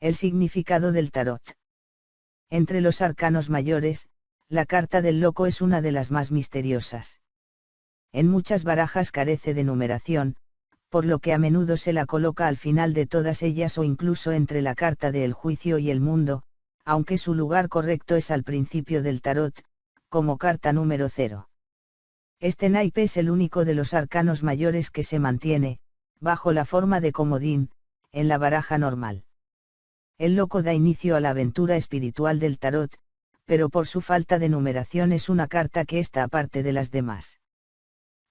El significado del tarot. Entre los arcanos mayores, la carta del loco es una de las más misteriosas. En muchas barajas carece de numeración, por lo que a menudo se la coloca al final de todas ellas o incluso entre la carta de El Juicio y El Mundo, aunque su lugar correcto es al principio del tarot, como carta número 0. Este naipe es el único de los arcanos mayores que se mantiene, bajo la forma de comodín, en la baraja normal. El loco da inicio a la aventura espiritual del tarot, pero por su falta de numeración es una carta que está aparte de las demás.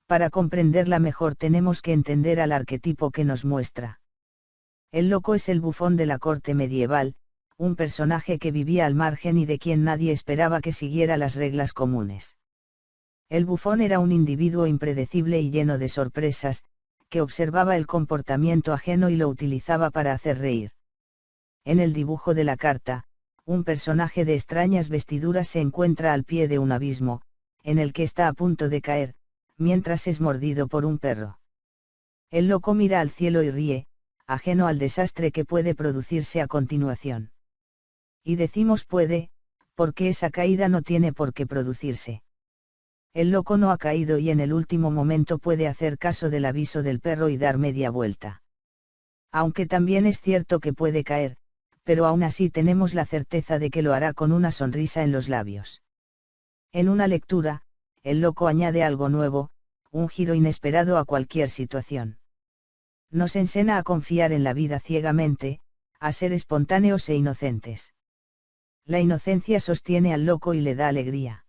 Para comprenderla mejor tenemos que entender al arquetipo que nos muestra. El loco es el bufón de la corte medieval, un personaje que vivía al margen y de quien nadie esperaba que siguiera las reglas comunes. El bufón era un individuo impredecible y lleno de sorpresas, que observaba el comportamiento ajeno y lo utilizaba para hacer reír. En el dibujo de la carta, un personaje de extrañas vestiduras se encuentra al pie de un abismo, en el que está a punto de caer, mientras es mordido por un perro. El loco mira al cielo y ríe, ajeno al desastre que puede producirse a continuación. Y decimos puede, porque esa caída no tiene por qué producirse. El loco no ha caído y en el último momento puede hacer caso del aviso del perro y dar media vuelta. Aunque también es cierto que puede caer, pero aún así tenemos la certeza de que lo hará con una sonrisa en los labios. En una lectura, el loco añade algo nuevo, un giro inesperado a cualquier situación. Nos enseña a confiar en la vida ciegamente, a ser espontáneos e inocentes. La inocencia sostiene al loco y le da alegría.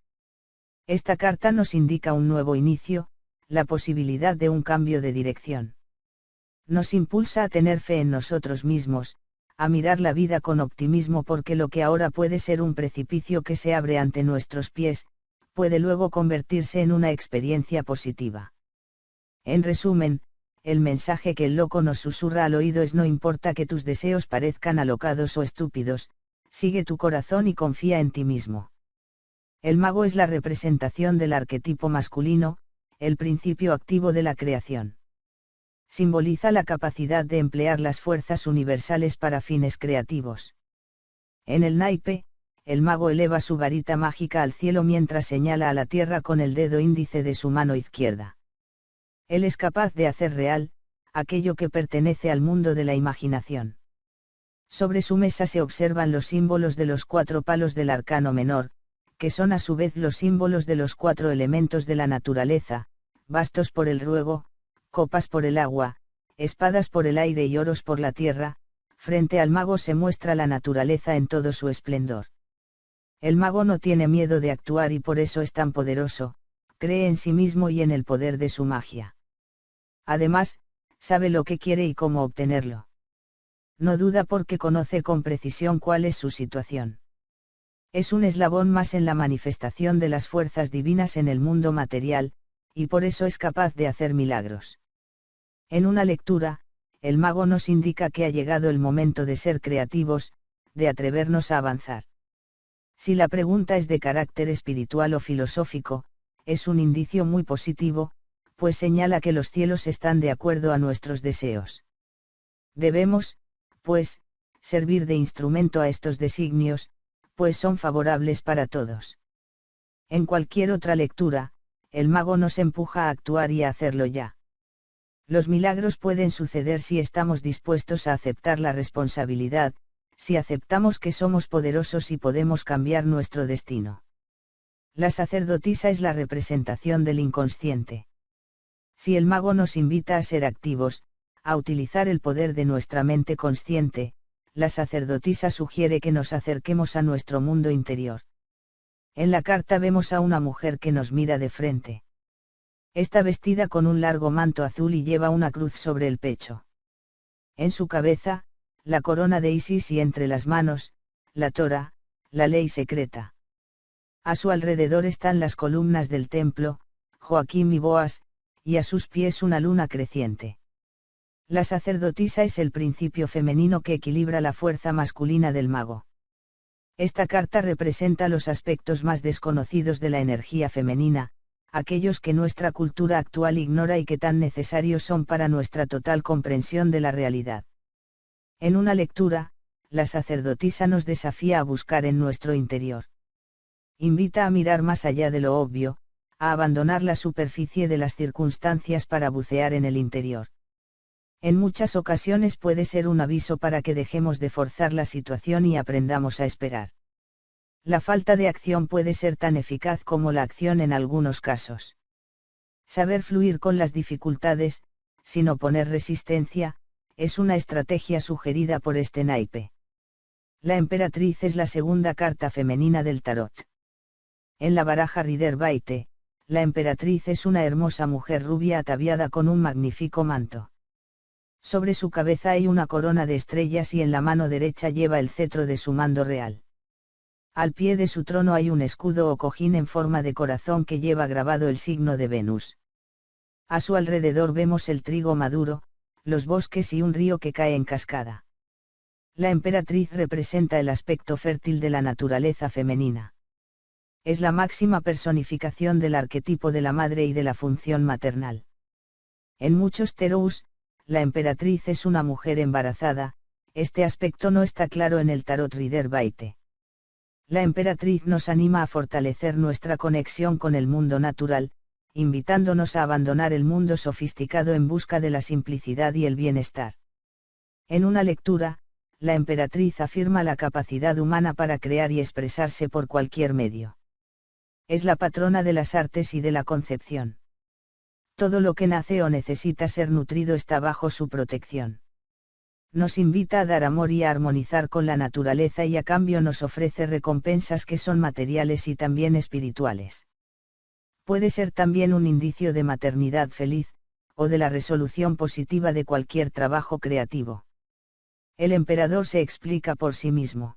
Esta carta nos indica un nuevo inicio, la posibilidad de un cambio de dirección. Nos impulsa a tener fe en nosotros mismos, a mirar la vida con optimismo porque lo que ahora puede ser un precipicio que se abre ante nuestros pies, puede luego convertirse en una experiencia positiva. En resumen, el mensaje que el loco nos susurra al oído es: no importa que tus deseos parezcan alocados o estúpidos, sigue tu corazón y confía en ti mismo. El mago es la representación del arquetipo masculino, el principio activo de la creación. Simboliza la capacidad de emplear las fuerzas universales para fines creativos. En el naipe, el mago eleva su varita mágica al cielo mientras señala a la tierra con el dedo índice de su mano izquierda. Él es capaz de hacer real aquello que pertenece al mundo de la imaginación. Sobre su mesa se observan los símbolos de los 4 palos del arcano menor, que son a su vez los símbolos de los 4 elementos de la naturaleza: bastos por el ruego, copas por el agua, espadas por el aire y oros por la tierra. Frente al mago se muestra la naturaleza en todo su esplendor. El mago no tiene miedo de actuar y por eso es tan poderoso, cree en sí mismo y en el poder de su magia. Además, sabe lo que quiere y cómo obtenerlo. No duda porque conoce con precisión cuál es su situación. Es un eslabón más en la manifestación de las fuerzas divinas en el mundo material, y por eso es capaz de hacer milagros. En una lectura, el mago nos indica que ha llegado el momento de ser creativos, de atrevernos a avanzar. Si la pregunta es de carácter espiritual o filosófico, es un indicio muy positivo, pues señala que los cielos están de acuerdo a nuestros deseos. Debemos, pues, servir de instrumento a estos designios, pues son favorables para todos. En cualquier otra lectura, el mago nos empuja a actuar y a hacerlo ya. Los milagros pueden suceder si estamos dispuestos a aceptar la responsabilidad, si aceptamos que somos poderosos y podemos cambiar nuestro destino. La sacerdotisa es la representación del inconsciente. Si el mago nos invita a ser activos, a utilizar el poder de nuestra mente consciente, la sacerdotisa sugiere que nos acerquemos a nuestro mundo interior. En la carta vemos a una mujer que nos mira de frente. Está vestida con un largo manto azul y lleva una cruz sobre el pecho. En su cabeza, la corona de Isis y entre las manos, la Torá, la ley secreta. A su alrededor están las columnas del templo, Joaquim y Boas, y a sus pies una luna creciente. La sacerdotisa es el principio femenino que equilibra la fuerza masculina del mago. Esta carta representa los aspectos más desconocidos de la energía femenina, aquellos que nuestra cultura actual ignora y que tan necesarios son para nuestra total comprensión de la realidad. En una lectura, la sacerdotisa nos desafía a buscar en nuestro interior. Invita a mirar más allá de lo obvio, a abandonar la superficie de las circunstancias para bucear en el interior. En muchas ocasiones puede ser un aviso para que dejemos de forzar la situación y aprendamos a esperar. La falta de acción puede ser tan eficaz como la acción en algunos casos. Saber fluir con las dificultades, sin oponer resistencia, es una estrategia sugerida por este naipe. La emperatriz es la segunda carta femenina del tarot. En la baraja Rider-Waite, la emperatriz es una hermosa mujer rubia ataviada con un magnífico manto. Sobre su cabeza hay una corona de estrellas y en la mano derecha lleva el cetro de su mando real. Al pie de su trono hay un escudo o cojín en forma de corazón que lleva grabado el signo de Venus. A su alrededor vemos el trigo maduro, los bosques y un río que cae en cascada. La emperatriz representa el aspecto fértil de la naturaleza femenina. Es la máxima personificación del arquetipo de la madre y de la función maternal. En muchos tarots, la emperatriz es una mujer embarazada. Este aspecto no está claro en el tarot Rider-Waite. La emperatriz nos anima a fortalecer nuestra conexión con el mundo natural, invitándonos a abandonar el mundo sofisticado en busca de la simplicidad y el bienestar. En una lectura, la emperatriz afirma la capacidad humana para crear y expresarse por cualquier medio. Es la patrona de las artes y de la concepción. Todo lo que nace o necesita ser nutrido está bajo su protección. Nos invita a dar amor y a armonizar con la naturaleza y a cambio nos ofrece recompensas que son materiales y también espirituales. Puede ser también un indicio de maternidad feliz, o de la resolución positiva de cualquier trabajo creativo. El emperador se explica por sí mismo.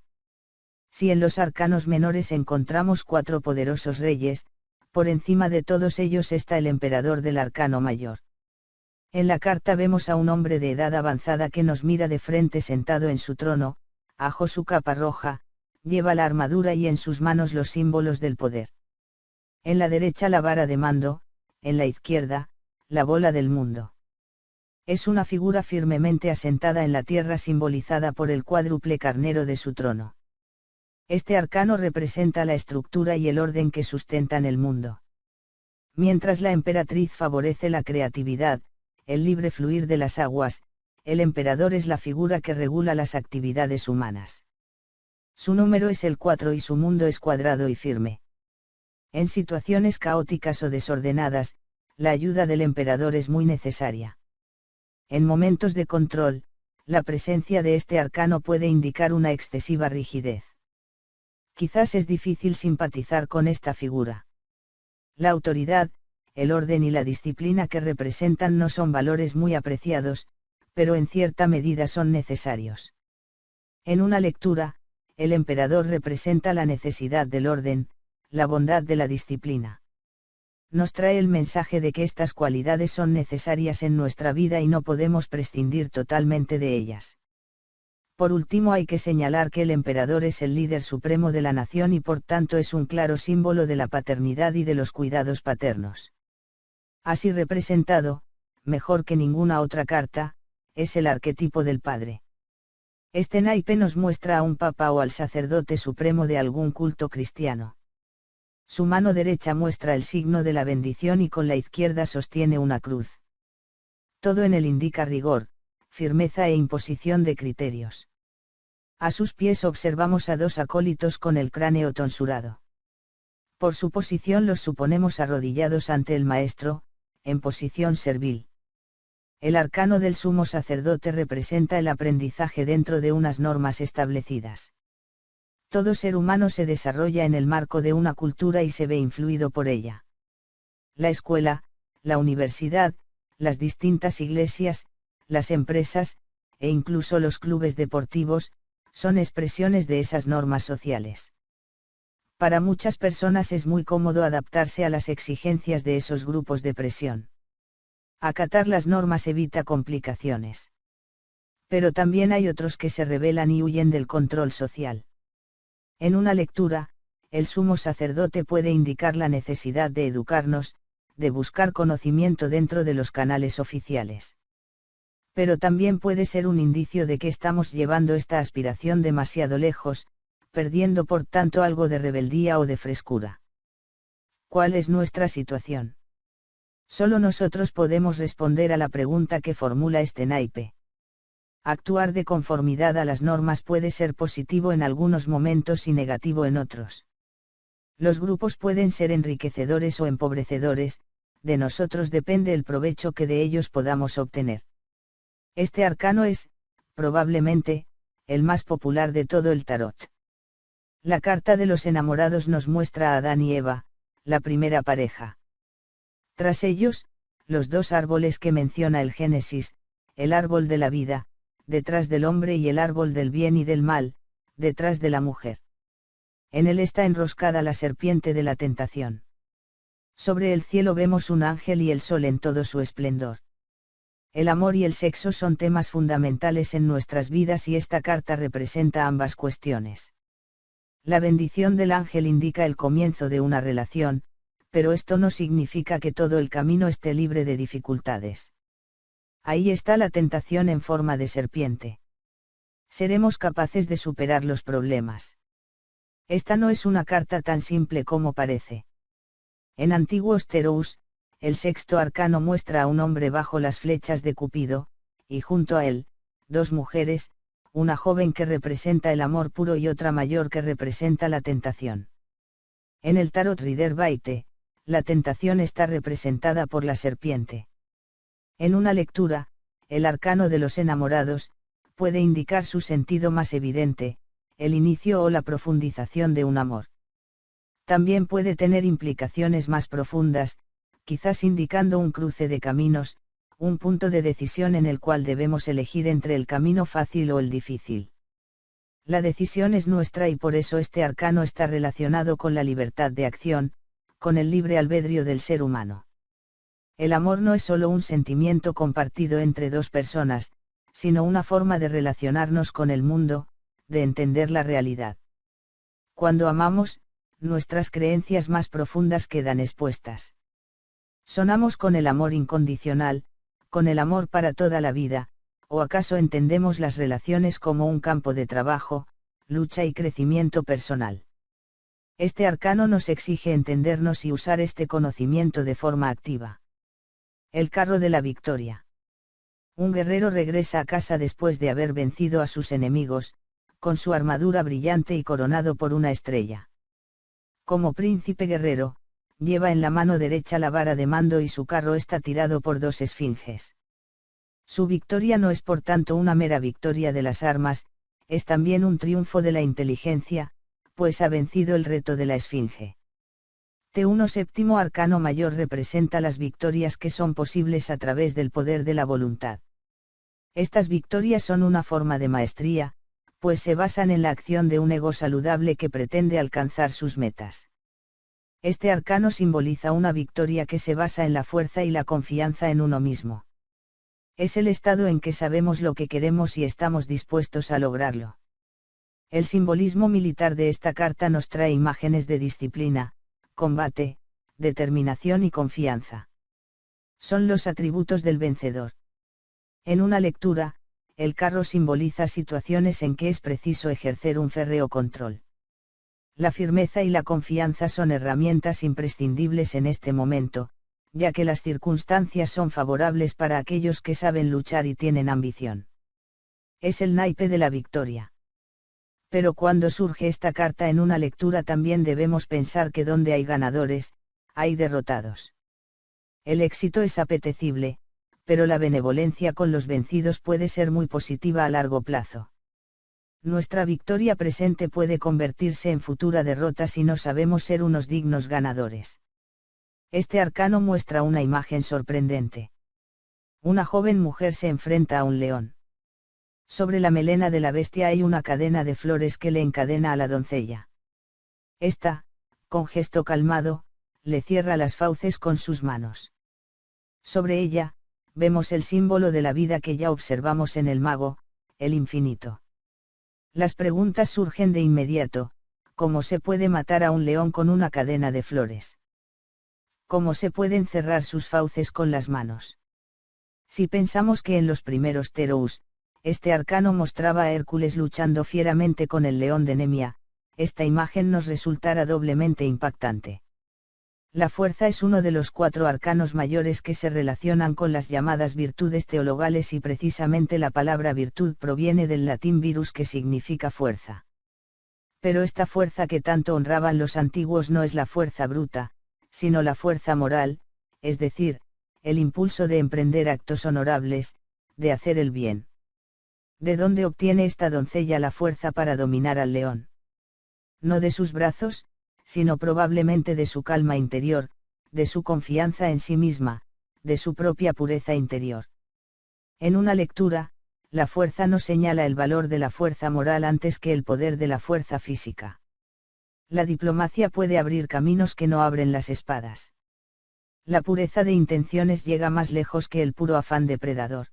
Si en los arcanos menores encontramos 4 poderosos reyes, por encima de todos ellos está el emperador del arcano mayor. En la carta vemos a un hombre de edad avanzada que nos mira de frente sentado en su trono, bajo su capa roja, lleva la armadura y en sus manos los símbolos del poder. En la derecha la vara de mando, en la izquierda, la bola del mundo. Es una figura firmemente asentada en la tierra simbolizada por el cuádruple carnero de su trono. Este arcano representa la estructura y el orden que sustentan el mundo. Mientras la emperatriz favorece la creatividad, el libre fluir de las aguas, el emperador es la figura que regula las actividades humanas. Su número es el 4 y su mundo es cuadrado y firme. En situaciones caóticas o desordenadas, la ayuda del emperador es muy necesaria. En momentos de control, la presencia de este arcano puede indicar una excesiva rigidez. Quizás es difícil simpatizar con esta figura. La autoridad, el orden y la disciplina que representan no son valores muy apreciados, pero en cierta medida son necesarios. En una lectura, el emperador representa la necesidad del orden, la bondad de la disciplina. Nos trae el mensaje de que estas cualidades son necesarias en nuestra vida y no podemos prescindir totalmente de ellas. Por último hay que señalar que el emperador es el líder supremo de la nación y por tanto es un claro símbolo de la paternidad y de los cuidados paternos. Así representado, mejor que ninguna otra carta, es el arquetipo del padre. Este naipe nos muestra a un papa o al sacerdote supremo de algún culto cristiano. Su mano derecha muestra el signo de la bendición y con la izquierda sostiene una cruz. Todo en él indica rigor, firmeza e imposición de criterios. A sus pies observamos a 2 acólitos con el cráneo tonsurado. Por su posición los suponemos arrodillados ante el maestro, en posición servil. El arcano del sumo sacerdote representa el aprendizaje dentro de unas normas establecidas. Todo ser humano se desarrolla en el marco de una cultura y se ve influido por ella. La escuela, la universidad, las distintas iglesias, las empresas, e incluso los clubes deportivos, son expresiones de esas normas sociales. Para muchas personas es muy cómodo adaptarse a las exigencias de esos grupos de presión. Acatar las normas evita complicaciones. Pero también hay otros que se rebelan y huyen del control social. En una lectura, el sumo sacerdote puede indicar la necesidad de educarnos, de buscar conocimiento dentro de los canales oficiales. Pero también puede ser un indicio de que estamos llevando esta aspiración demasiado lejos, perdiendo por tanto algo de rebeldía o de frescura. ¿Cuál es nuestra situación? Solo nosotros podemos responder a la pregunta que formula este naipe. Actuar de conformidad a las normas puede ser positivo en algunos momentos y negativo en otros. Los grupos pueden ser enriquecedores o empobrecedores, de nosotros depende el provecho que de ellos podamos obtener. Este arcano es, probablemente, el más popular de todo el tarot. La carta de los enamorados nos muestra a Adán y Eva, la primera pareja. Tras ellos, los dos árboles que menciona el Génesis, el árbol de la vida, detrás del hombre y el árbol del bien y del mal, detrás de la mujer. En él está enroscada la serpiente de la tentación. Sobre el cielo vemos un ángel y el sol en todo su esplendor. El amor y el sexo son temas fundamentales en nuestras vidas y esta carta representa ambas cuestiones. La bendición del ángel indica el comienzo de una relación, pero esto no significa que todo el camino esté libre de dificultades. Ahí está la tentación en forma de serpiente. ¿Seremos capaces de superar los problemas? Esta no es una carta tan simple como parece. En antiguos Terous, el sexto arcano muestra a un hombre bajo las flechas de Cupido, y junto a él, dos mujeres, una joven que representa el amor puro y otra mayor que representa la tentación. En el Tarot Rider Waite, la tentación está representada por la serpiente. En una lectura, el arcano de los enamorados, puede indicar su sentido más evidente, el inicio o la profundización de un amor. También puede tener implicaciones más profundas, quizás indicando un cruce de caminos, un punto de decisión en el cual debemos elegir entre el camino fácil o el difícil. La decisión es nuestra y por eso este arcano está relacionado con la libertad de acción, con el libre albedrío del ser humano. El amor no es solo un sentimiento compartido entre dos personas, sino una forma de relacionarnos con el mundo, de entender la realidad. Cuando amamos, nuestras creencias más profundas quedan expuestas. ¿Sonamos con el amor incondicional, con el amor para toda la vida, o acaso entendemos las relaciones como un campo de trabajo, lucha y crecimiento personal? Este arcano nos exige entendernos y usar este conocimiento de forma activa. El carro de la victoria. Un guerrero regresa a casa después de haber vencido a sus enemigos, con su armadura brillante y coronado por una estrella. Como príncipe guerrero, lleva en la mano derecha la vara de mando y su carro está tirado por dos esfinges. Su victoria no es por tanto una mera victoria de las armas, es también un triunfo de la inteligencia, pues ha vencido el reto de la esfinge. T1 séptimo arcano mayor representa las victorias que son posibles a través del poder de la voluntad. Estas victorias son una forma de maestría, pues se basan en la acción de un ego saludable que pretende alcanzar sus metas. Este arcano simboliza una victoria que se basa en la fuerza y la confianza en uno mismo. Es el estado en que sabemos lo que queremos y estamos dispuestos a lograrlo. El simbolismo militar de esta carta nos trae imágenes de disciplina, combate, determinación y confianza. Son los atributos del vencedor. En una lectura, el carro simboliza situaciones en que es preciso ejercer un férreo control. La firmeza y la confianza son herramientas imprescindibles en este momento, ya que las circunstancias son favorables para aquellos que saben luchar y tienen ambición. Es el naipe de la victoria. Pero cuando surge esta carta en una lectura también debemos pensar que donde hay ganadores, hay derrotados. El éxito es apetecible, pero la benevolencia con los vencidos puede ser muy positiva a largo plazo. Nuestra victoria presente puede convertirse en futura derrota si no sabemos ser unos dignos ganadores. Este arcano muestra una imagen sorprendente. Una joven mujer se enfrenta a un león. Sobre la melena de la bestia hay una cadena de flores que le encadena a la doncella. Esta, con gesto calmado, le cierra las fauces con sus manos. Sobre ella, vemos el símbolo de la vida que ya observamos en el mago, el infinito. Las preguntas surgen de inmediato: ¿cómo se puede matar a un león con una cadena de flores? ¿Cómo se pueden cerrar sus fauces con las manos? Si pensamos que en los primeros Terous, este arcano mostraba a Hércules luchando fieramente con el león de Nemea, esta imagen nos resultará doblemente impactante. La fuerza es uno de los 4 arcanos mayores que se relacionan con las llamadas virtudes teologales y precisamente la palabra virtud proviene del latín virus que significa fuerza. Pero esta fuerza que tanto honraban los antiguos no es la fuerza bruta, sino la fuerza moral, es decir, el impulso de emprender actos honorables, de hacer el bien. ¿De dónde obtiene esta doncella la fuerza para dominar al león? No de sus brazos, sino probablemente de su calma interior, de su confianza en sí misma, de su propia pureza interior. En una lectura, la fuerza nos señala el valor de la fuerza moral antes que el poder de la fuerza física. La diplomacia puede abrir caminos que no abren las espadas. La pureza de intenciones llega más lejos que el puro afán depredador.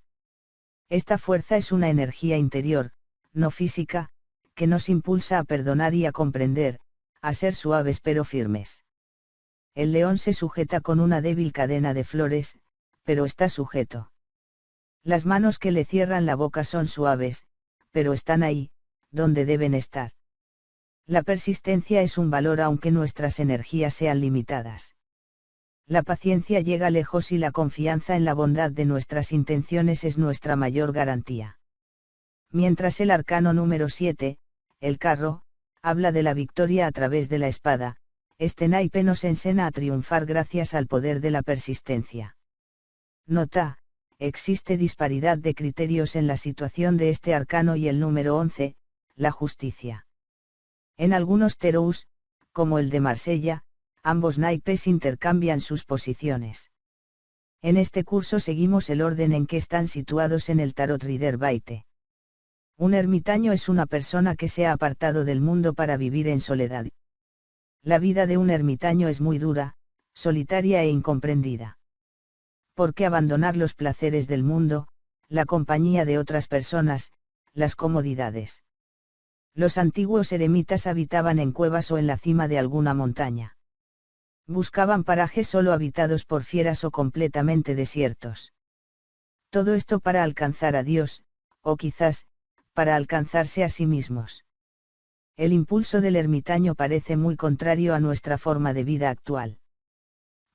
Esta fuerza es una energía interior, no física, que nos impulsa a perdonar y a comprender, a ser suaves pero firmes. El león se sujeta con una débil cadena de flores, pero está sujeto. Las manos que le cierran la boca son suaves, pero están ahí, donde deben estar. La persistencia es un valor aunque nuestras energías sean limitadas. La paciencia llega lejos y la confianza en la bondad de nuestras intenciones es nuestra mayor garantía. Mientras el arcano número 7, el carro, habla de la victoria a través de la espada, este naipe nos enseña a triunfar gracias al poder de la persistencia. Nota, existe disparidad de criterios en la situación de este arcano y el número 11, la justicia. En algunos Terous, como el de Marsella, ambos naipes intercambian sus posiciones. En este curso seguimos el orden en que están situados en el Tarot Rider Waite. Un ermitaño es una persona que se ha apartado del mundo para vivir en soledad. La vida de un ermitaño es muy dura, solitaria e incomprendida. ¿Por qué abandonar los placeres del mundo, la compañía de otras personas, las comodidades? Los antiguos eremitas habitaban en cuevas o en la cima de alguna montaña. Buscaban parajes solo habitados por fieras o completamente desiertos. Todo esto para alcanzar a Dios, o quizás, para alcanzarse a sí mismos. El impulso del ermitaño parece muy contrario a nuestra forma de vida actual.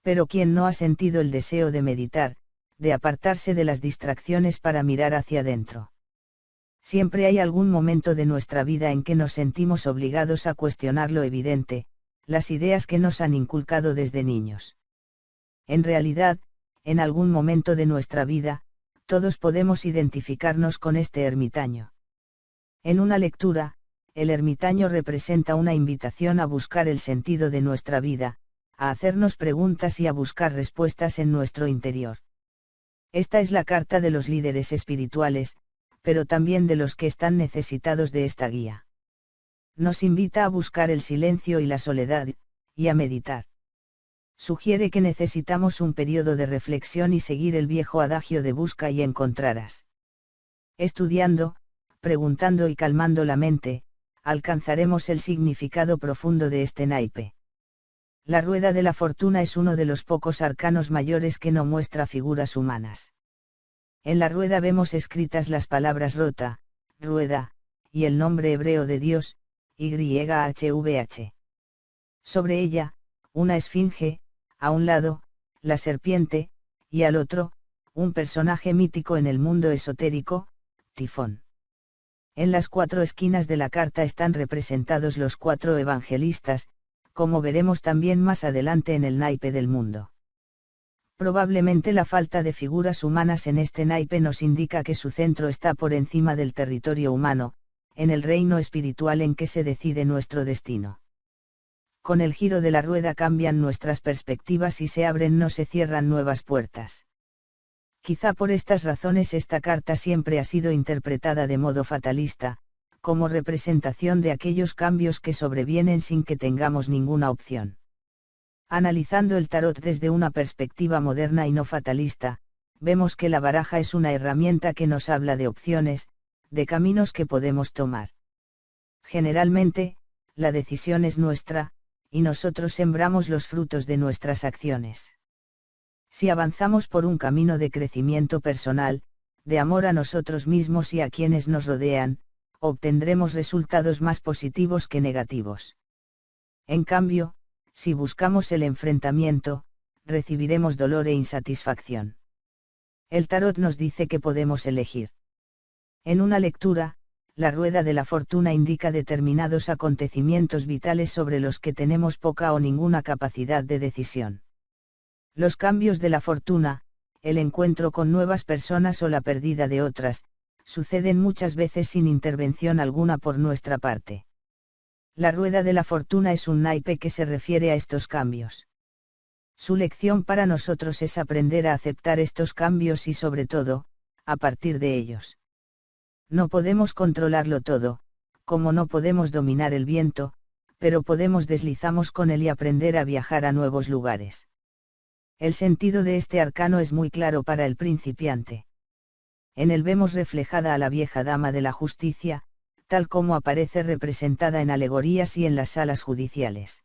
Pero ¿quién no ha sentido el deseo de meditar, de apartarse de las distracciones para mirar hacia adentro? Siempre hay algún momento de nuestra vida en que nos sentimos obligados a cuestionar lo evidente, las ideas que nos han inculcado desde niños. En realidad, en algún momento de nuestra vida, todos podemos identificarnos con este ermitaño. En una lectura, el ermitaño representa una invitación a buscar el sentido de nuestra vida, a hacernos preguntas y a buscar respuestas en nuestro interior. Esta es la carta de los líderes espirituales, pero también de los que están necesitados de esta guía. Nos invita a buscar el silencio y la soledad, y a meditar. Sugiere que necesitamos un periodo de reflexión y seguir el viejo adagio de busca y encontrarás. Estudiando, preguntando y calmando la mente, alcanzaremos el significado profundo de este naipe. La rueda de la fortuna es uno de los pocos arcanos mayores que no muestra figuras humanas. En la rueda vemos escritas las palabras rota, rueda, y el nombre hebreo de Dios, YHVH. Sobre ella, una esfinge, a un lado, la serpiente, y al otro, un personaje mítico en el mundo esotérico, Tifón. En las 4 esquinas de la carta están representados los 4 evangelistas, como veremos también más adelante en el naipe del mundo. Probablemente la falta de figuras humanas en este naipe nos indica que su centro está por encima del territorio humano, en el reino espiritual en que se decide nuestro destino. Con el giro de la rueda cambian nuestras perspectivas y se abren, no se cierran nuevas puertas. Quizá por estas razones esta carta siempre ha sido interpretada de modo fatalista, como representación de aquellos cambios que sobrevienen sin que tengamos ninguna opción. Analizando el tarot desde una perspectiva moderna y no fatalista, vemos que la baraja es una herramienta que nos habla de opciones, de caminos que podemos tomar. Generalmente, la decisión es nuestra, y nosotros sembramos los frutos de nuestras acciones. Si avanzamos por un camino de crecimiento personal, de amor a nosotros mismos y a quienes nos rodean, obtendremos resultados más positivos que negativos. En cambio, si buscamos el enfrentamiento, recibiremos dolor e insatisfacción. El tarot nos dice que podemos elegir. En una lectura, la rueda de la fortuna indica determinados acontecimientos vitales sobre los que tenemos poca o ninguna capacidad de decisión. Los cambios de la fortuna, el encuentro con nuevas personas o la pérdida de otras, suceden muchas veces sin intervención alguna por nuestra parte. La rueda de la fortuna es un naipe que se refiere a estos cambios. Su lección para nosotros es aprender a aceptar estos cambios y sobre todo, a partir de ellos. No podemos controlarlo todo, como no podemos dominar el viento, pero podemos deslizarnos con él y aprender a viajar a nuevos lugares. El sentido de este arcano es muy claro para el principiante. En él vemos reflejada a la vieja dama de la justicia, tal como aparece representada en alegorías y en las salas judiciales.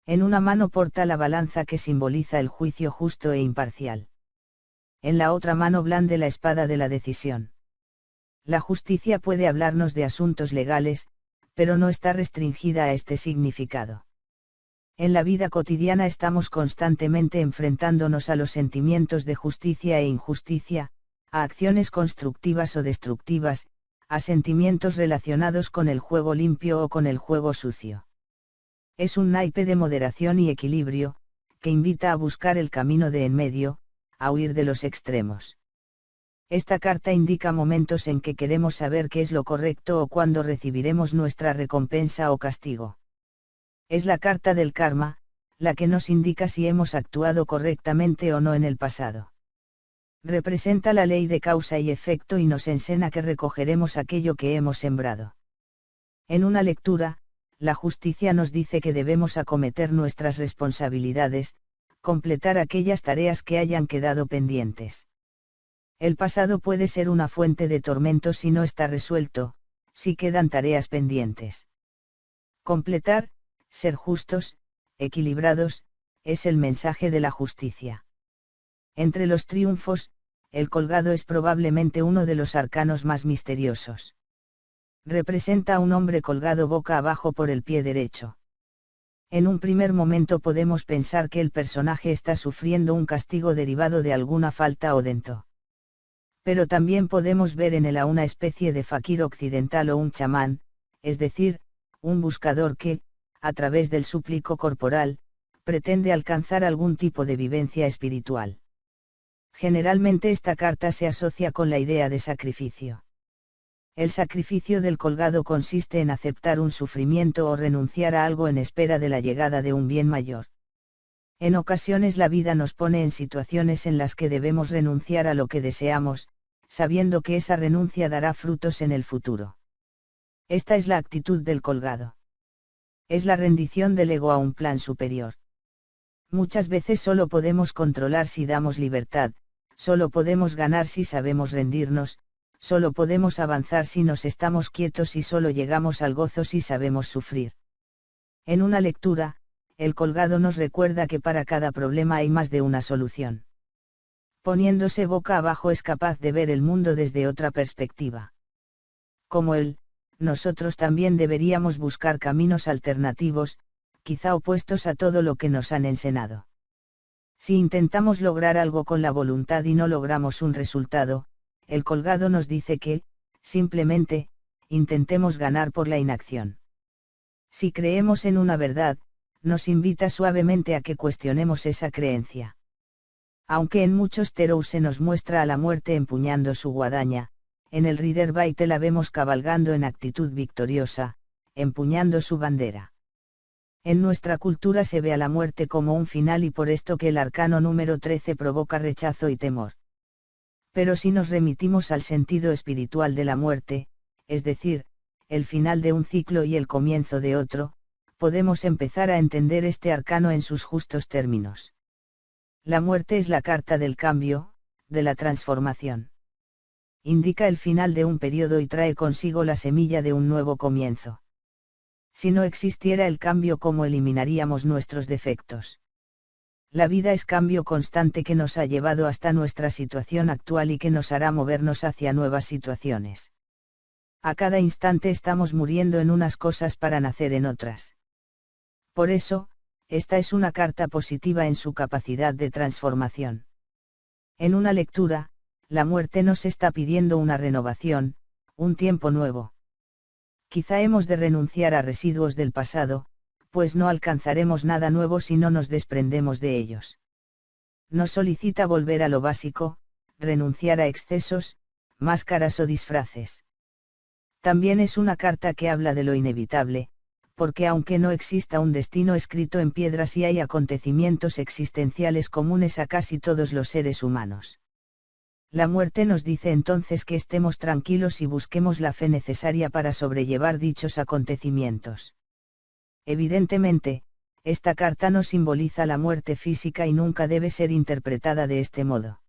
En una mano porta la balanza que simboliza el juicio justo e imparcial. En la otra mano blande la espada de la decisión. La justicia puede hablarnos de asuntos legales, pero no está restringida a este significado. En la vida cotidiana estamos constantemente enfrentándonos a los sentimientos de justicia e injusticia, a acciones constructivas o destructivas, a sentimientos relacionados con el juego limpio o con el juego sucio. Es un naipe de moderación y equilibrio, que invita a buscar el camino de en medio, a huir de los extremos. Esta carta indica momentos en que queremos saber qué es lo correcto o cuándo recibiremos nuestra recompensa o castigo. Es la carta del karma, la que nos indica si hemos actuado correctamente o no en el pasado. Representa la ley de causa y efecto y nos enseña que recogeremos aquello que hemos sembrado. En una lectura, la justicia nos dice que debemos acometer nuestras responsabilidades, completar aquellas tareas que hayan quedado pendientes. El pasado puede ser una fuente de tormento si no está resuelto, si quedan tareas pendientes. Completar, ser justos, equilibrados, es el mensaje de la justicia. Entre los triunfos, el colgado es probablemente uno de los arcanos más misteriosos. Representa a un hombre colgado boca abajo por el pie derecho. En un primer momento podemos pensar que el personaje está sufriendo un castigo derivado de alguna falta o dento. Pero también podemos ver en él a una especie de faquir occidental o un chamán, es decir, un buscador que, a través del súplico corporal, pretende alcanzar algún tipo de vivencia espiritual. Generalmente esta carta se asocia con la idea de sacrificio. El sacrificio del colgado consiste en aceptar un sufrimiento o renunciar a algo en espera de la llegada de un bien mayor. En ocasiones la vida nos pone en situaciones en las que debemos renunciar a lo que deseamos, sabiendo que esa renuncia dará frutos en el futuro. Esta es la actitud del colgado. Es la rendición del ego a un plan superior. Muchas veces solo podemos controlar si damos libertad, solo podemos ganar si sabemos rendirnos, solo podemos avanzar si nos estamos quietos y solo llegamos al gozo si sabemos sufrir. En una lectura, el colgado nos recuerda que para cada problema hay más de una solución. Poniéndose boca abajo es capaz de ver el mundo desde otra perspectiva. Como él, nosotros también deberíamos buscar caminos alternativos, quizá opuestos a todo lo que nos han enseñado. Si intentamos lograr algo con la voluntad y no logramos un resultado, el colgado nos dice que, simplemente, intentemos ganar por la inacción. Si creemos en una verdad, nos invita suavemente a que cuestionemos esa creencia. Aunque en muchos tarots se nos muestra a la muerte empuñando su guadaña, en el Rider Waite la vemos cabalgando en actitud victoriosa, empuñando su bandera. En nuestra cultura se ve a la muerte como un final y por esto que el arcano número 13 provoca rechazo y temor. Pero si nos remitimos al sentido espiritual de la muerte, es decir, el final de un ciclo y el comienzo de otro, podemos empezar a entender este arcano en sus justos términos. La muerte es la carta del cambio, de la transformación. Indica el final de un periodo y trae consigo la semilla de un nuevo comienzo. Si no existiera el cambio, ¿cómo eliminaríamos nuestros defectos? La vida es cambio constante que nos ha llevado hasta nuestra situación actual y que nos hará movernos hacia nuevas situaciones. A cada instante estamos muriendo en unas cosas para nacer en otras. Por eso, esta es una carta positiva en su capacidad de transformación. En una lectura, la muerte nos está pidiendo una renovación, un tiempo nuevo. Quizá hemos de renunciar a residuos del pasado, pues no alcanzaremos nada nuevo si no nos desprendemos de ellos. Nos solicita volver a lo básico, renunciar a excesos, máscaras o disfraces. También es una carta que habla de lo inevitable, porque aunque no exista un destino escrito en piedra, sí hay acontecimientos existenciales comunes a casi todos los seres humanos. La muerte nos dice entonces que estemos tranquilos y busquemos la fe necesaria para sobrellevar dichos acontecimientos. Evidentemente, esta carta no simboliza la muerte física y nunca debe ser interpretada de este modo.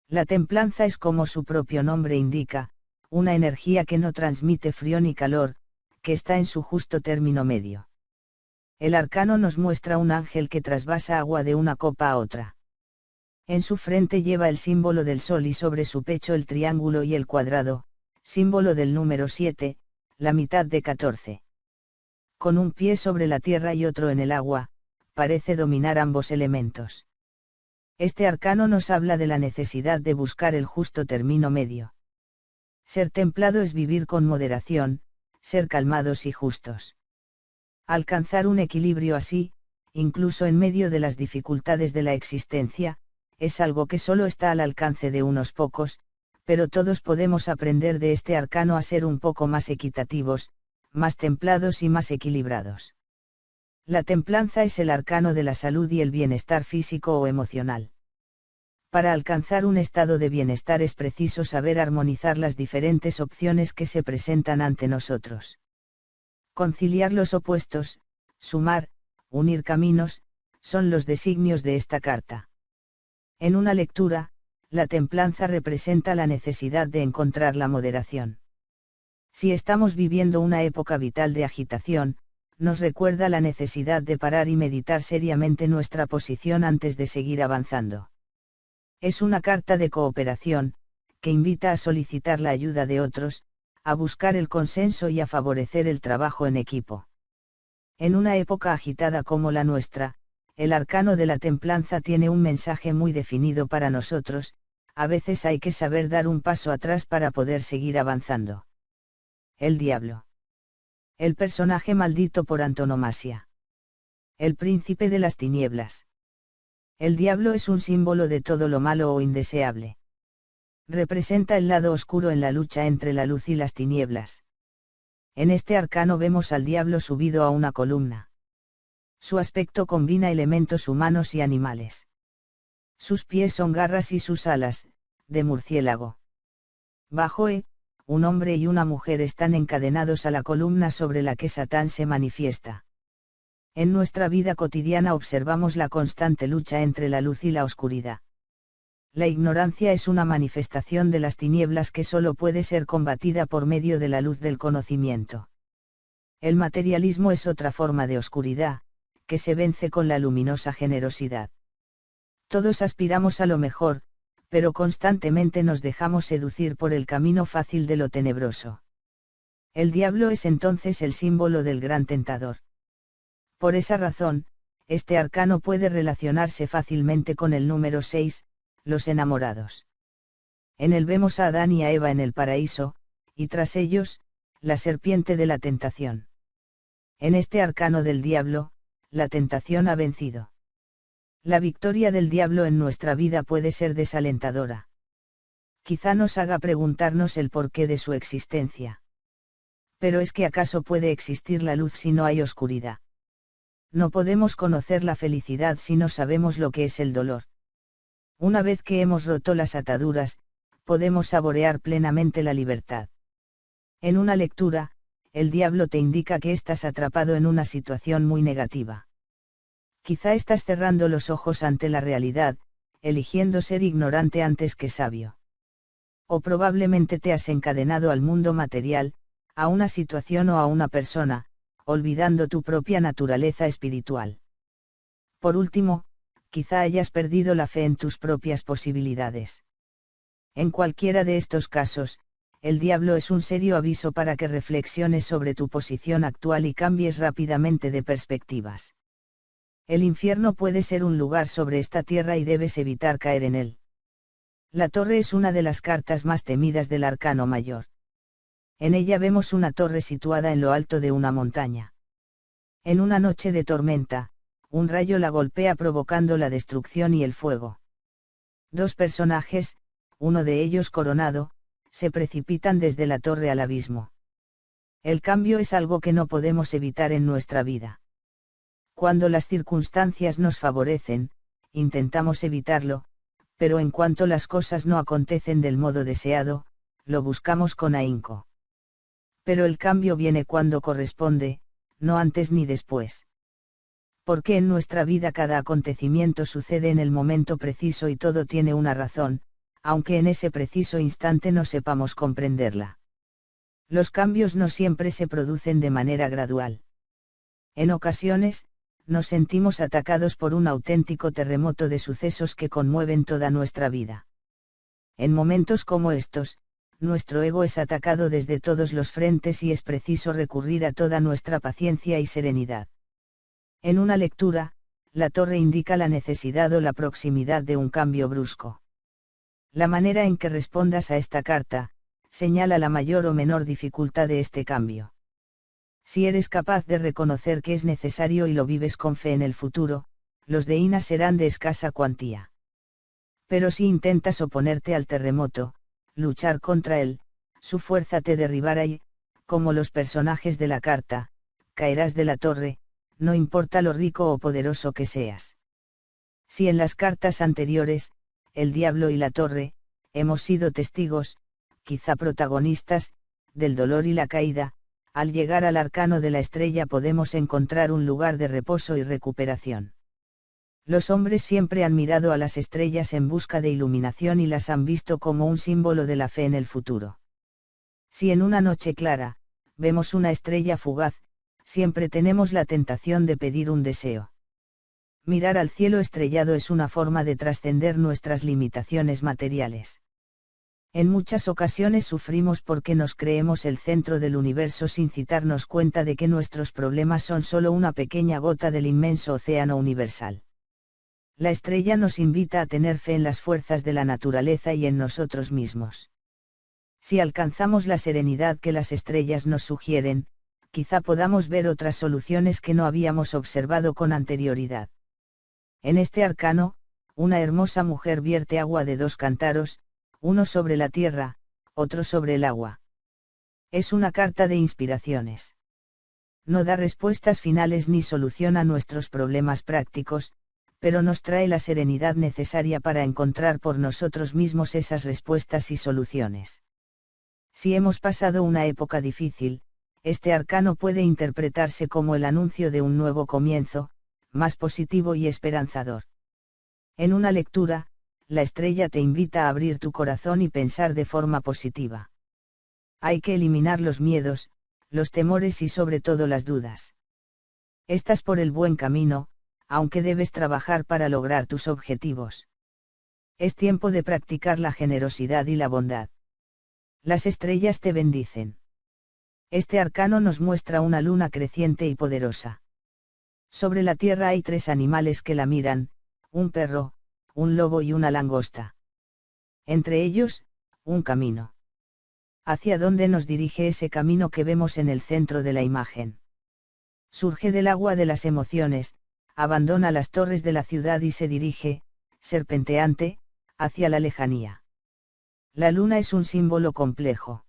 La templanza es, como su propio nombre indica, una energía que no transmite frío ni calor, que está en su justo término medio. El arcano nos muestra un ángel que trasvasa agua de una copa a otra. En su frente lleva el símbolo del sol y sobre su pecho el triángulo y el cuadrado, símbolo del número 7, la mitad de 14. Con un pie sobre la tierra y otro en el agua, parece dominar ambos elementos. Este arcano nos habla de la necesidad de buscar el justo término medio. Ser templado es vivir con moderación, ser calmados y justos. Alcanzar un equilibrio así, incluso en medio de las dificultades de la existencia, es algo que solo está al alcance de unos pocos, pero todos podemos aprender de este arcano a ser un poco más equitativos, más templados y más equilibrados. La templanza es el arcano de la salud y el bienestar físico o emocional. Para alcanzar un estado de bienestar es preciso saber armonizar las diferentes opciones que se presentan ante nosotros. Conciliar los opuestos, sumar, unir caminos, son los designios de esta carta. En una lectura, la templanza representa la necesidad de encontrar la moderación. Si estamos viviendo una época vital de agitación, nos recuerda la necesidad de parar y meditar seriamente nuestra posición antes de seguir avanzando. Es una carta de cooperación, que invita a solicitar la ayuda de otros, a buscar el consenso y a favorecer el trabajo en equipo. En una época agitada como la nuestra, el arcano de la templanza tiene un mensaje muy definido para nosotros: a veces hay que saber dar un paso atrás para poder seguir avanzando. El diablo. El personaje maldito por antonomasia. El príncipe de las tinieblas. El diablo es un símbolo de todo lo malo o indeseable. Representa el lado oscuro en la lucha entre la luz y las tinieblas. En este arcano vemos al diablo subido a una columna. Su aspecto combina elementos humanos y animales. Sus pies son garras y sus alas, de murciélago. Bajo un hombre y una mujer están encadenados a la columna sobre la que Satán se manifiesta. En nuestra vida cotidiana observamos la constante lucha entre la luz y la oscuridad. La ignorancia es una manifestación de las tinieblas que solo puede ser combatida por medio de la luz del conocimiento. El materialismo es otra forma de oscuridad, que se vence con la luminosa generosidad. Todos aspiramos a lo mejor, pero constantemente nos dejamos seducir por el camino fácil de lo tenebroso. El diablo es entonces el símbolo del gran tentador. Por esa razón, este arcano puede relacionarse fácilmente con el número 6, los enamorados. En él vemos a Adán y a Eva en el paraíso, y tras ellos, la serpiente de la tentación. En este arcano del diablo, la tentación ha vencido. La victoria del diablo en nuestra vida puede ser desalentadora. Quizá nos haga preguntarnos el porqué de su existencia. Pero ¿es que acaso puede existir la luz si no hay oscuridad? No podemos conocer la felicidad si no sabemos lo que es el dolor. Una vez que hemos roto las ataduras, podemos saborear plenamente la libertad. En una lectura, el diablo te indica que estás atrapado en una situación muy negativa. Quizá estás cerrando los ojos ante la realidad, eligiendo ser ignorante antes que sabio. O probablemente te has encadenado al mundo material, a una situación o a una persona, olvidando tu propia naturaleza espiritual. Por último, quizá hayas perdido la fe en tus propias posibilidades. En cualquiera de estos casos, el diablo es un serio aviso para que reflexiones sobre tu posición actual y cambies rápidamente de perspectivas. El infierno puede ser un lugar sobre esta tierra y debes evitar caer en él. La torre es una de las cartas más temidas del arcano mayor. En ella vemos una torre situada en lo alto de una montaña. En una noche de tormenta, un rayo la golpea provocando la destrucción y el fuego. Dos personajes, uno de ellos coronado, se precipitan desde la torre al abismo. El cambio es algo que no podemos evitar en nuestra vida. Cuando las circunstancias nos favorecen, intentamos evitarlo, pero en cuanto las cosas no acontecen del modo deseado, lo buscamos con ahínco. Pero el cambio viene cuando corresponde, no antes ni después. Porque en nuestra vida cada acontecimiento sucede en el momento preciso y todo tiene una razón, aunque en ese preciso instante no sepamos comprenderla. Los cambios no siempre se producen de manera gradual. En ocasiones, nos sentimos atacados por un auténtico terremoto de sucesos que conmueven toda nuestra vida. En momentos como estos, nuestro ego es atacado desde todos los frentes y es preciso recurrir a toda nuestra paciencia y serenidad. En una lectura, la torre indica la necesidad o la proximidad de un cambio brusco. La manera en que respondas a esta carta, señala la mayor o menor dificultad de este cambio. Si eres capaz de reconocer que es necesario y lo vives con fe en el futuro, los deínas serán de escasa cuantía. Pero si intentas oponerte al terremoto, luchar contra él, su fuerza te derribará y, como los personajes de la carta, caerás de la torre, no importa lo rico o poderoso que seas. Si en las cartas anteriores, el diablo y la torre, hemos sido testigos, quizá protagonistas, del dolor y la caída, al llegar al arcano de la estrella podemos encontrar un lugar de reposo y recuperación. Los hombres siempre han mirado a las estrellas en busca de iluminación y las han visto como un símbolo de la fe en el futuro. Si en una noche clara, vemos una estrella fugaz, siempre tenemos la tentación de pedir un deseo. Mirar al cielo estrellado es una forma de trascender nuestras limitaciones materiales. En muchas ocasiones sufrimos porque nos creemos el centro del universo sin darnos cuenta de que nuestros problemas son solo una pequeña gota del inmenso océano universal. La estrella nos invita a tener fe en las fuerzas de la naturaleza y en nosotros mismos. Si alcanzamos la serenidad que las estrellas nos sugieren, quizá podamos ver otras soluciones que no habíamos observado con anterioridad. En este arcano, una hermosa mujer vierte agua de dos cántaros, uno sobre la tierra, otro sobre el agua. Es una carta de inspiraciones. No da respuestas finales ni solución a nuestros problemas prácticos, pero nos trae la serenidad necesaria para encontrar por nosotros mismos esas respuestas y soluciones. Si hemos pasado una época difícil, este arcano puede interpretarse como el anuncio de un nuevo comienzo, más positivo y esperanzador. En una lectura, la estrella te invita a abrir tu corazón y pensar de forma positiva. Hay que eliminar los miedos, los temores y sobre todo las dudas. Estás por el buen camino, aunque debes trabajar para lograr tus objetivos. Es tiempo de practicar la generosidad y la bondad. Las estrellas te bendicen. Este arcano nos muestra una luna creciente y poderosa. Sobre la tierra hay tres animales que la miran, un perro, un lobo y una langosta. Entre ellos, un camino. ¿Hacia dónde nos dirige ese camino que vemos en el centro de la imagen? Surge del agua de las emociones, abandona las torres de la ciudad y se dirige, serpenteante, hacia la lejanía. La luna es un símbolo complejo.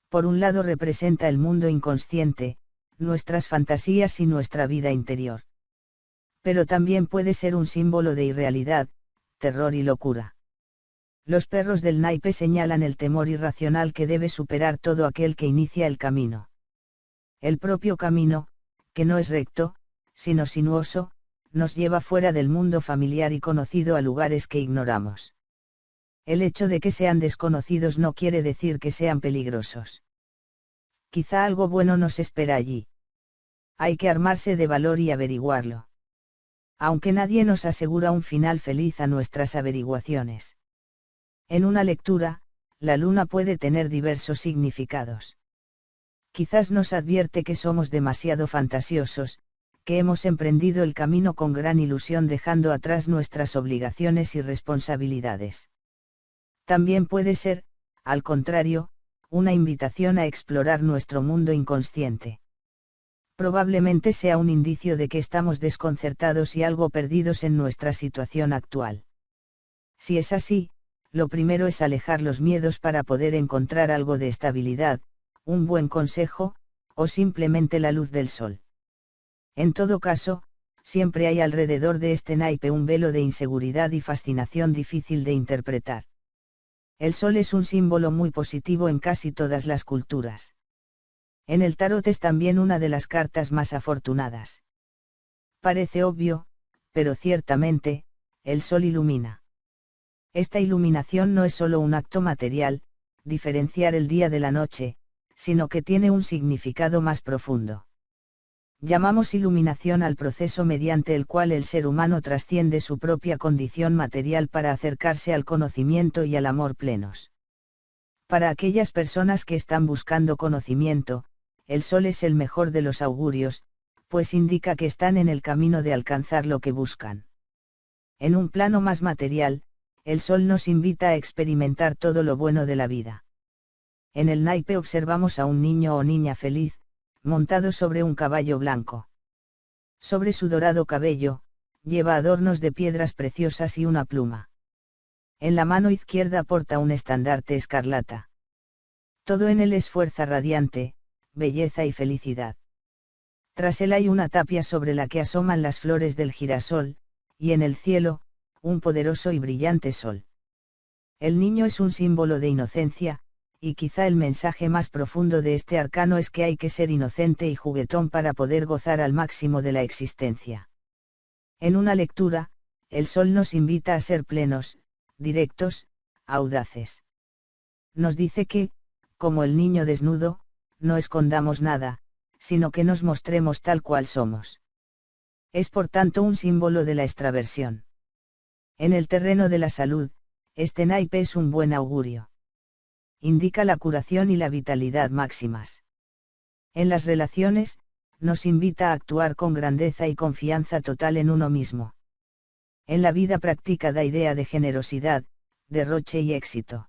Por un lado representa el mundo inconsciente, nuestras fantasías y nuestra vida interior. Pero también puede ser un símbolo de irrealidad, terror y locura. Los perros del naipe señalan el temor irracional que debe superar todo aquel que inicia el camino. El propio camino, que no es recto, sino sinuoso, nos lleva fuera del mundo familiar y conocido a lugares que ignoramos. El hecho de que sean desconocidos no quiere decir que sean peligrosos. Quizá algo bueno nos espera allí. Hay que armarse de valor y averiguarlo. Aunque nadie nos asegura un final feliz a nuestras averiguaciones. En una lectura, la luna puede tener diversos significados. Quizás nos advierte que somos demasiado fantasiosos, que hemos emprendido el camino con gran ilusión dejando atrás nuestras obligaciones y responsabilidades. También puede ser, al contrario, una invitación a explorar nuestro mundo inconsciente. Probablemente sea un indicio de que estamos desconcertados y algo perdidos en nuestra situación actual. Si es así, lo primero es alejar los miedos para poder encontrar algo de estabilidad, un buen consejo, o simplemente la luz del sol. En todo caso, siempre hay alrededor de este naipe un velo de inseguridad y fascinación difícil de interpretar. El sol es un símbolo muy positivo en casi todas las culturas. En el tarot es también una de las cartas más afortunadas. Parece obvio, pero ciertamente, el sol ilumina. Esta iluminación no es solo un acto material, diferenciar el día de la noche, sino que tiene un significado más profundo. Llamamos iluminación al proceso mediante el cual el ser humano trasciende su propia condición material para acercarse al conocimiento y al amor plenos. Para aquellas personas que están buscando conocimiento, el sol es el mejor de los augurios, pues indica que están en el camino de alcanzar lo que buscan. En un plano más material, el sol nos invita a experimentar todo lo bueno de la vida. En el naipe observamos a un niño o niña feliz, montado sobre un caballo blanco. Sobre su dorado cabello, lleva adornos de piedras preciosas y una pluma. En la mano izquierda porta un estandarte escarlata. Todo en él es fuerza radiante, belleza y felicidad. Tras él hay una tapia sobre la que asoman las flores del girasol, y en el cielo, un poderoso y brillante sol. El niño es un símbolo de inocencia, y quizá el mensaje más profundo de este arcano es que hay que ser inocente y juguetón para poder gozar al máximo de la existencia. En una lectura, el sol nos invita a ser plenos, directos, audaces. Nos dice que, como el niño desnudo, no escondamos nada, sino que nos mostremos tal cual somos. Es por tanto un símbolo de la extraversión. En el terreno de la salud, este naipe es un buen augurio. Indica la curación y la vitalidad máximas. En las relaciones, nos invita a actuar con grandeza y confianza total en uno mismo. En la vida práctica da idea de generosidad, derroche y éxito.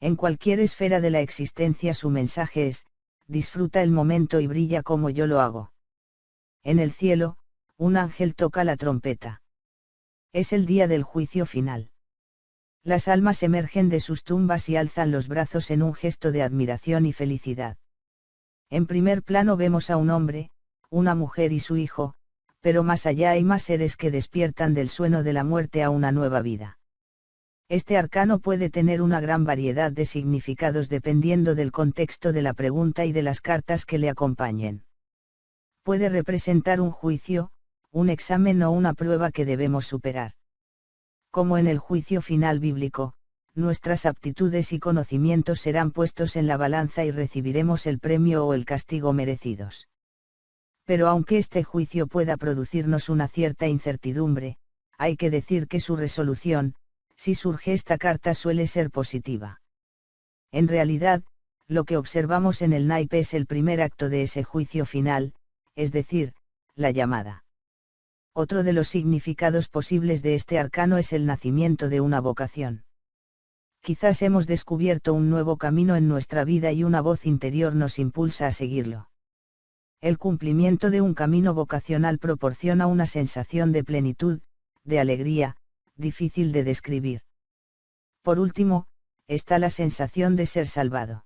En cualquier esfera de la existencia su mensaje es, disfruta el momento y brilla como yo lo hago. En el cielo, un ángel toca la trompeta. Es el día del juicio final. Las almas emergen de sus tumbas y alzan los brazos en un gesto de admiración y felicidad. En primer plano vemos a un hombre, una mujer y su hijo, pero más allá hay más seres que despiertan del sueño de la muerte a una nueva vida. Este arcano puede tener una gran variedad de significados dependiendo del contexto de la pregunta y de las cartas que le acompañen. Puede representar un juicio, un examen o una prueba que debemos superar. Como en el juicio final bíblico, nuestras aptitudes y conocimientos serán puestos en la balanza y recibiremos el premio o el castigo merecidos. Pero aunque este juicio pueda producirnos una cierta incertidumbre, hay que decir que su resolución, si surge esta carta, suele ser positiva. En realidad, lo que observamos en el naipe es el primer acto de ese juicio final, es decir, la llamada. Otro de los significados posibles de este arcano es el nacimiento de una vocación. Quizás hemos descubierto un nuevo camino en nuestra vida y una voz interior nos impulsa a seguirlo. El cumplimiento de un camino vocacional proporciona una sensación de plenitud, de alegría, difícil de describir. Por último, está la sensación de ser salvado.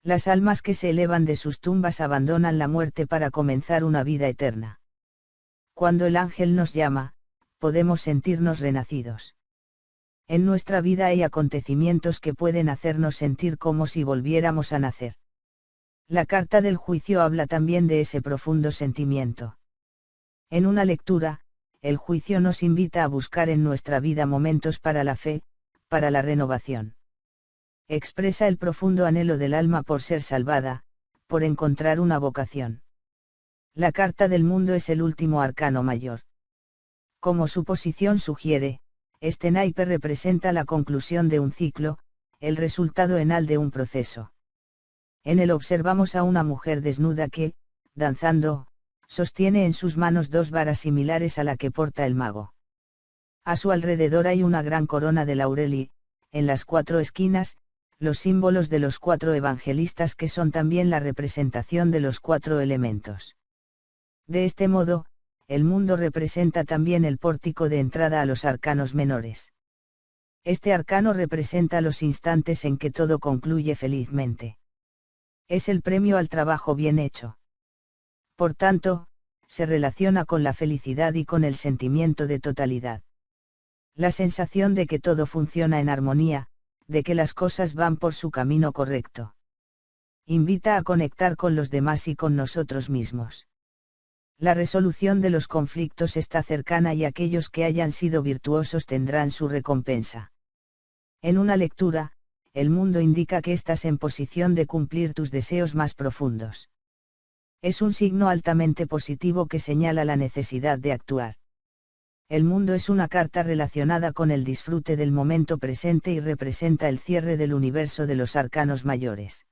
Las almas que se elevan de sus tumbas abandonan la muerte para comenzar una vida eterna. Cuando el ángel nos llama, podemos sentirnos renacidos. En nuestra vida hay acontecimientos que pueden hacernos sentir como si volviéramos a nacer. La carta del juicio habla también de ese profundo sentimiento. En una lectura, el juicio nos invita a buscar en nuestra vida momentos para la fe, para la renovación. Expresa el profundo anhelo del alma por ser salvada, por encontrar una vocación. La carta del mundo es el último arcano mayor. Como su posición sugiere, este naipe representa la conclusión de un ciclo, el resultado enal de un proceso. En él observamos a una mujer desnuda que, danzando, sostiene en sus manos dos varas similares a la que porta el mago. A su alrededor hay una gran corona de laurel y, en las cuatro esquinas, los símbolos de los cuatro evangelistas que son también la representación de los cuatro elementos. De este modo, el mundo representa también el pórtico de entrada a los arcanos menores. Este arcano representa los instantes en que todo concluye felizmente. Es el premio al trabajo bien hecho. Por tanto, se relaciona con la felicidad y con el sentimiento de totalidad. La sensación de que todo funciona en armonía, de que las cosas van por su camino correcto. Invita a conectar con los demás y con nosotros mismos. La resolución de los conflictos está cercana y aquellos que hayan sido virtuosos tendrán su recompensa. En una lectura, el mundo indica que estás en posición de cumplir tus deseos más profundos. Es un signo altamente positivo que señala la necesidad de actuar. El mundo es una carta relacionada con el disfrute del momento presente y representa el cierre del universo de los arcanos mayores.